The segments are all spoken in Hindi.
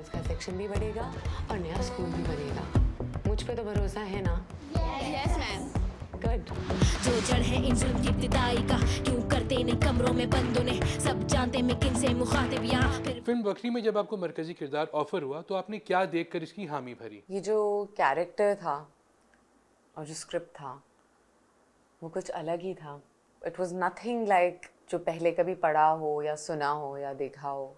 गर्ल्स का सेक्शन भी बढ़ेगा और नया स्कूल भी बनेगा। मुझ पे तो भरोसा है ना? Yes ma'am. गुड। जो जड़ है इन जुल्म की इब्तिदाई का, क्यों करते नहीं कमरों में बंद उन्हें, सब जानते मैं किन से मुखातिब यहाँ। फिल्म बकरी में जब आपको मरकजी किरदार ऑफर हुआ तो आपने क्या देखकर इसकी हामी भरी? ये जो कैरेक्टर था और जो स्क्रिप्ट था वो कुछ अलग ही था। इट वॉज नथिंग लाइक जो पहले कभी पढ़ा हो या सुना हो या देखा हो।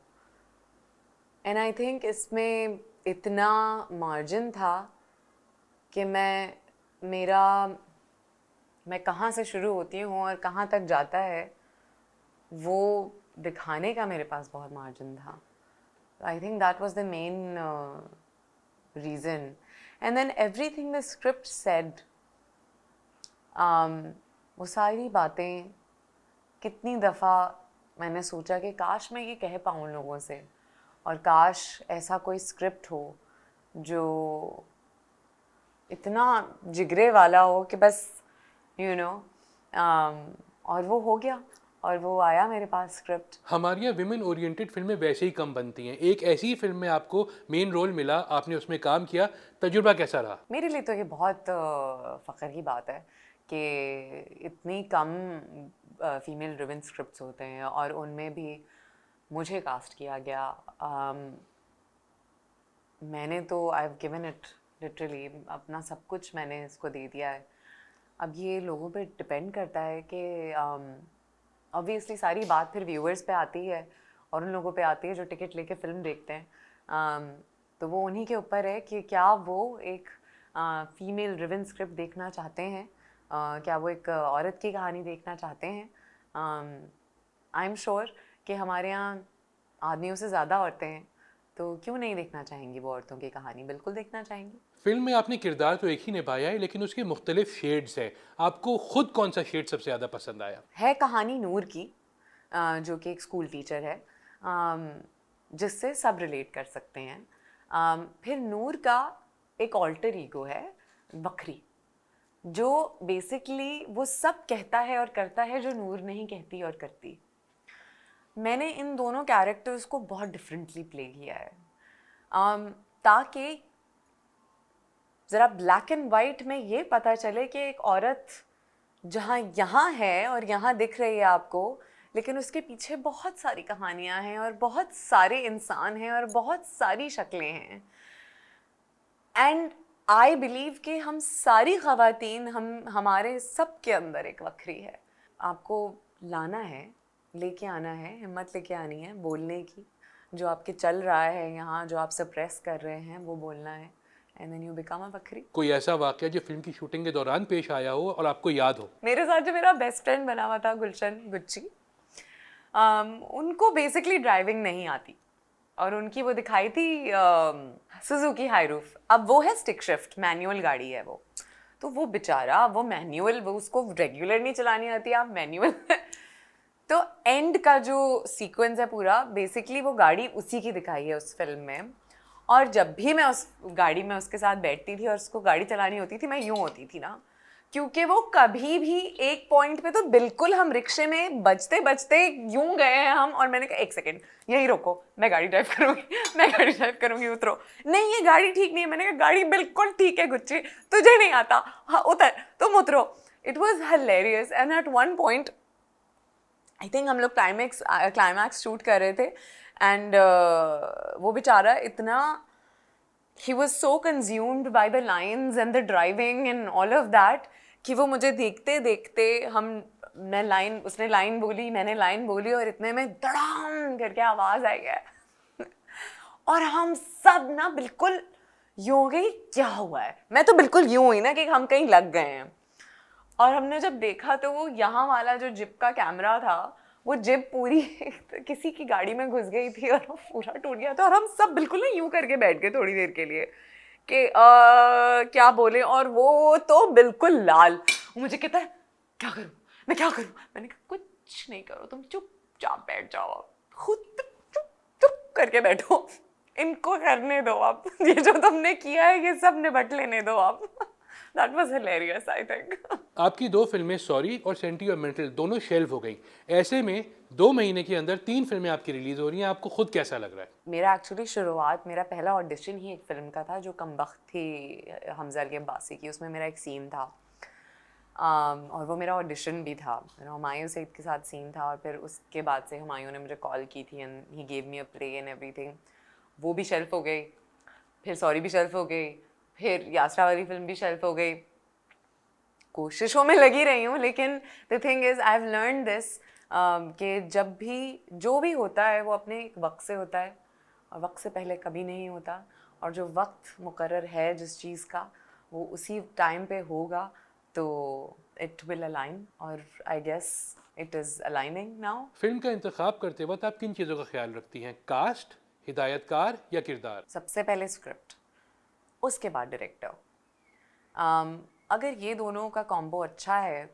एंड आई थिंक इसमें इतना मार्जिन था कि मैं कहाँ से शुरू होती हूँ और कहाँ तक जाता है वो दिखाने का मेरे पास बहुत मार्जिन था। I think that was the main reason. And then everything the script said, वो सारी बातें कितनी दफ़ा मैंने सोचा कि काश मैं ये कह पाऊँ लोगों से, और काश ऐसा कोई स्क्रिप्ट हो जो इतना जिगरे वाला हो कि बस और वो हो गया और वो आया मेरे पास स्क्रिप्ट। हमारी यहाँ विमेन ओरिएंटेड फिल्में वैसे ही कम बनती हैं। एक ऐसी ही फिल्म में आपको मेन रोल मिला, आपने उसमें काम किया, तजुर्बा कैसा रहा? मेरे लिए तो ये बहुत फ़ख्र की बात है कि इतनी कम फीमेल ड्रिवन स्क्रिप्ट्स होते हैं और उनमें भी मुझे कास्ट किया गया। मैंने तो I have given it literally, अपना सब कुछ मैंने इसको दे दिया है। अब ये लोगों पे डिपेंड करता है कि ऑब्वियसली सारी बात फिर व्यूअर्स पे आती है और उन लोगों पे आती है जो टिकट लेके फिल्म देखते हैं। तो वो उन्हीं के ऊपर है कि क्या वो एक फीमेल ड्रिवन स्क्रिप्ट देखना चाहते हैं, क्या वो एक औरत की कहानी देखना चाहते हैं। आई एम श्योर कि हमारे यहाँ आदमियों से ज़्यादा औरतें हैं, तो क्यों नहीं देखना चाहेंगी वो औरतों की कहानी? बिल्कुल देखना चाहेंगी। फिल्म में आपने किरदार तो एक ही निभाया है लेकिन उसके मुख्तलिफ शेड्स हैं। आपको खुद कौन सा शेड सबसे ज़्यादा पसंद आया? है कहानी नूर की, जो कि एक स्कूल टीचर है, जिससे सब रिलेट कर सकते हैं। फिर नूर का एक ऑल्टर ईगो है बकरी, जो बेसिकली वो सब कहता है और करता है जो नूर नहीं कहती और करती। मैंने इन दोनों कैरेक्टर्स को बहुत डिफरेंटली प्ले किया है, ताकि ज़रा ब्लैक एंड वाइट में ये पता चले कि एक औरत जहाँ यहाँ है और यहाँ दिख रही है आपको, लेकिन उसके पीछे बहुत सारी कहानियाँ हैं और बहुत सारे इंसान हैं और बहुत सारी शक्लें हैं। एंड आई बिलीव कि हम सारी ख़वातीन, हमारे सब के अंदर एक बकरी है। आपको लाना है, लेके आना है, हिम्मत लेके आनी है बोलने की। जो आपके चल रहा है यहाँ, जो आप सप्रेस कर रहे हैं, वो बोलना है। And then you become a बकरी। कोई ऐसा वाक़या जो फिल्म की शूटिंग के दौरान पेश आया हो और आपको याद हो? मेरे साथ जो मेरा बेस्ट फ्रेंड बना हुआ था गुलशन गुच्ची, उनको बेसिकली ड्राइविंग नहीं आती और उनकी वो दिखाई थी सुजुकी हाईरूफ। अब वो है स्टिक शिफ्ट, मैनुअल गाड़ी है वो, तो वो बेचारा वो मैनुअल, वो उसको रेगुलर नहीं चलानी आती, आप मैनुअल तो एंड का जो सीक्वेंस है पूरा, बेसिकली वो गाड़ी उसी की दिखाई है उस फिल्म में। और जब भी मैं उस गाड़ी में उसके साथ बैठती थी और उसको गाड़ी चलानी होती थी, मैं यूँ होती थी ना, क्योंकि वो कभी भी एक पॉइंट पे तो बिल्कुल हम रिक्शे में बजते बजते यूँ गए हैं हम, और मैंने कहा एक सेकेंड यहीं रोको, मैं गाड़ी ड्राइव करूँगी, मैं गाड़ी ड्राइव करूँगी, उतरो। नहीं, ये गाड़ी ठीक नहीं है। मैंने कहा गाड़ी बिल्कुल ठीक है गुच्ची, तुझे नहीं आता, हाँ उतर, तुम उतरो। It was hilarious. And at one point I think हम लोग क्लाइमैक्स शूट कर रहे थे, एंड वो बेचारा इतना, he was so consumed by the lines and the driving and all of that कि वो मुझे देखते देखते उसने लाइन बोली, मैंने लाइन बोली, और इतने में धड़ाम करके आवाज़ आई है और हम सब ना बिल्कुल यूँ हो गई, क्या हुआ है? मैं तो बिल्कुल यूँ हुई ना कि हम कहीं लग गए हैं। और हमने जब देखा तो वो यहाँ वाला जो जिप का कैमरा था, वो जिप पूरी किसी की गाड़ी में घुस गई थी और वो पूरा टूट गया था, और हम सब बिल्कुल ना यूँ करके बैठ गए थोड़ी देर के लिए कि क्या बोले। और वो तो बिल्कुल लाल, मुझे कहता है क्या करूँ, मैं क्या करूँ? मैंने कहा कुछ नहीं करो, तुम चुपचाप बैठ जाओ, आप खुद चुप करके बैठो, इनको करने दो आप, ये जो तुमने किया है ये सब निपट लेने दो आप। That was hilarious I think. आपकी 2 फिल्में सॉरी और सेंटिमेंटल दोनों शेल्फ हो गई। ऐसे में 2 महीने के अंदर 3 फिल्में आपकी रिलीज हो रही हैं, आपको खुद कैसा लग रहा है? मेरा एक्चुअली शुरुआत, मेरा पहला ऑडिशन ही एक फ़िल्म का था जो कमबख्त थी हमज़ा अली अब्बासी की. उसमें मेरा एक सीन था और वो मेरा ऑडिशन भी था. हुमायूं सईद के साथ सीन था और फिर उसके बाद से हुमायूं ने मुझे कॉल की थी and he gave me a play and everything. वो भी शेल्फ हो गई, फिर सॉरी भी शेल्फ हो गई, फिर यासरा वाली फिल्म भी शेल्फ हो गई. कोशिशों में लगी रही हूँ, लेकिन the thing is I have learn this कि जब भी जो भी होता है वो अपने एक वक्त से होता है और वक्त से पहले कभी नहीं होता. और जो वक्त मुकर्रर है जिस चीज़ का, वो उसी टाइम पे होगा, तो इट विल अलाइन और I guess it is aligning now. Film का इंतखाब करते वक्त आप किन चीज़ों का ख्याल रखती हैं? कास्ट, हिदायतकार या किरदार? सबसे पहले स्क्रिप्ट, उसके बाद डायरेक्टर. अगर ये दोनों का कॉम्बो अच्छा है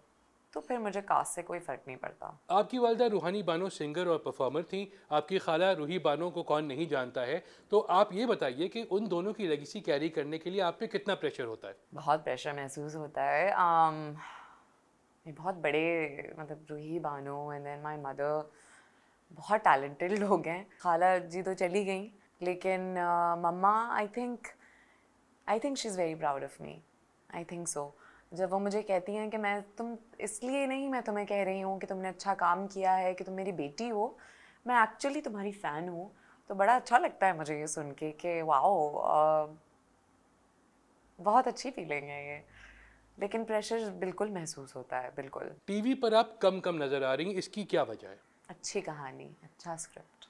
तो फिर मुझे कास्ट से कोई फ़र्क नहीं पड़ता. आपकी वालदा रूहानी बानो सिंगर और परफॉर्मर थी, आपकी खाला रूही बानो को कौन नहीं जानता है, तो आप ये बताइए कि उन दोनों की लेगेसी कैरी करने के लिए आप पे कितना प्रेशर होता है? बहुत प्रेशर महसूस होता है. ये बहुत बड़े, मतलब Roohi Bano and then my mother बहुत टैलेंटेड लोग हैं. खाला जी तो चली गई, लेकिन मम्मा I think she is very proud of me. I think so. जब वो मुझे कहती हैं कि मैं तुम इसलिए नहीं, मैं तुम्हें कह रही हूँ कि तुमने अच्छा काम किया है, कि तुम मेरी बेटी हो, मैं एक्चुअली तुम्हारी फ़ैन हूँ, तो बड़ा अच्छा लगता है मुझे ये सुन के कि वाओ, बहुत अच्छी फीलिंग है ये. लेकिन प्रेशर बिल्कुल महसूस होता है, बिल्कुल. टीवी पर आप कम कम नज़र आ रही हैं, इसकी क्या वजह है? अच्छी कहानी, अच्छा स्क्रिप्ट,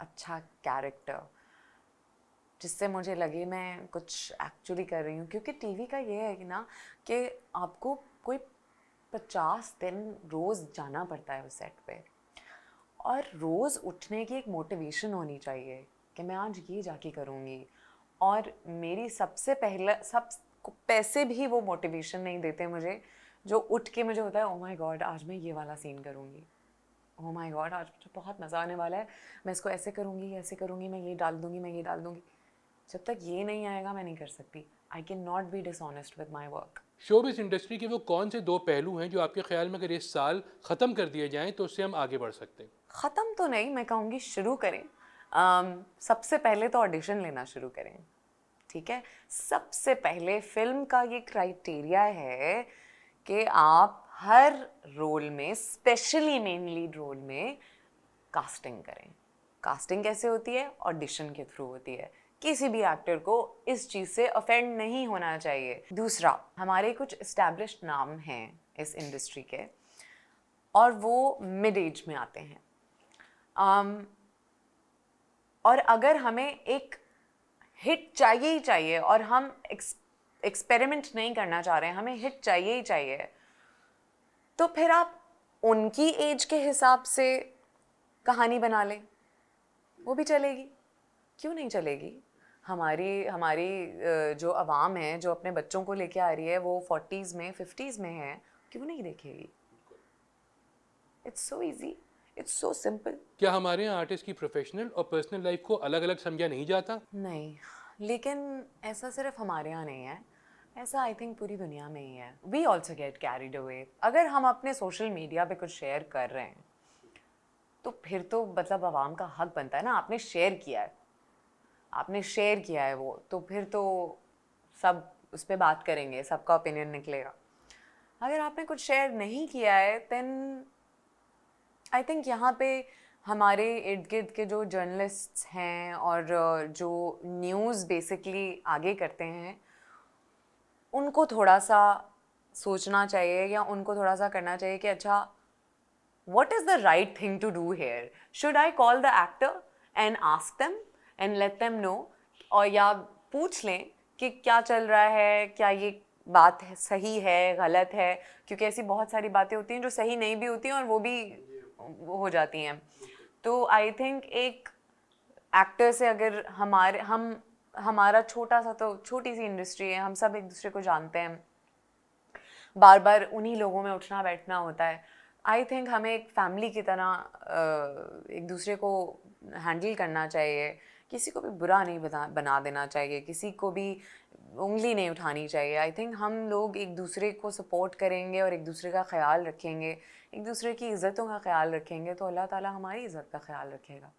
अच्छा कैरेक्टर, जिससे मुझे लगे मैं कुछ एक्चुअली कर रही हूँ. क्योंकि टीवी का ये है कि ना कि आपको कोई 50 दिन रोज़ जाना पड़ता है उस सेट पे, और रोज़ उठने की एक मोटिवेशन होनी चाहिए कि मैं आज ये जाके करूँगी. और मेरी सबसे पहले पैसे भी वो मोटिवेशन नहीं देते मुझे, जो उठ के मुझे होता है ओ माय गॉड आज मैं ये वाला सीन करूँगी, ओ माय गॉड आज मुझे बहुत मज़ा आने वाला है, मैं इसको ऐसे करूँगी, मैं ये डाल दूँगी, मैं ये डाल दूँगी. जब तक ये नहीं आएगा मैं नहीं कर सकती. I can not be dishonest with my work. Showbiz industry के वो कौन से 2 पहलू हैं जो आपके ख्याल में अगर इस साल ख़त्म कर दिए जाएं तो उससे हम आगे बढ़ सकते हैं? ख़त्म तो नहीं, मैं कहूँगी शुरू करें. सबसे पहले तो ऑडिशन लेना शुरू करें. ठीक है, सबसे पहले फिल्म का ये क्राइटेरिया है कि आप हर रोल में, स्पेशली मेन लीड रोल में, कास्टिंग करें. कास्टिंग कैसे होती है? ऑडिशन के थ्रू होती है. किसी भी एक्टर को इस चीज़ से ऑफेंड नहीं होना चाहिए. दूसरा, हमारे कुछ इस्टेब्लिश्ड नाम हैं इस इंडस्ट्री के और वो मिड एज में आते हैं. और अगर हमें एक हिट चाहिए ही चाहिए और हम एक्सपेरिमेंट नहीं करना चाह रहे हैं, हमें हिट चाहिए ही चाहिए, तो फिर आप उनकी एज के हिसाब से कहानी बना लें, वो भी चलेगी. क्यों नहीं चलेगी? हमारी जो आवाम है, जो अपने बच्चों को लेके आ रही है, वो 40s में 50s में है, क्यों नहीं देखेगी? It's so easy, it's so simple. क्या हमारे यहाँ आर्टिस्ट की प्रोफेशनल और पर्सनल लाइफ को अलग अलग समझा नहीं जाता? नहीं, लेकिन ऐसा सिर्फ हमारे यहाँ नहीं है, ऐसा आई थिंक पूरी दुनिया में ही है. We also get carried away. अगर हम अपने सोशल मीडिया पे कुछ शेयर कर रहे हैं तो फिर तो मतलब आवाम का हक बनता है ना. आपने शेयर किया है वो, तो फिर तो सब उस पर बात करेंगे, सबका ओपिनियन निकलेगा. अगर आपने कुछ शेयर नहीं किया है, देन आई थिंक यहाँ पे हमारे इर्द गिर्द के जो जर्नलिस्ट्स हैं और जो न्यूज़ बेसिकली आगे करते हैं, उनको थोड़ा सा सोचना चाहिए या उनको थोड़ा सा करना चाहिए कि अच्छा, what is the right thing to do here? Should I call the actor and ask them and let them know? और या पूछ लें कि क्या चल रहा है, क्या ये बात है, सही है, गलत है? क्योंकि ऐसी बहुत सारी बातें होती हैं जो सही नहीं भी होती हैं और वो भी हो जाती हैं. तो आई थिंक एक एक्टर से अगर हमारा छोटी सी इंडस्ट्री है, हम सब एक दूसरे को जानते हैं, बार बार उन्हीं लोगों में उठना बैठना होता है. आई थिंक हमें एक फैमिली की तरह एक दूसरे को हैंडल करना चाहिए किसी को भी बुरा नहीं बना देना चाहिए, किसी को भी उंगली नहीं उठानी चाहिए। आई थिंक हम लोग एक दूसरे को सपोर्ट करेंगे और एक दूसरे का ख्याल रखेंगे, एक दूसरे की इज़्ज़तों का ख्याल रखेंगे, तो अल्लाह ताला हमारी इज़्ज़त का ख्याल रखेगा।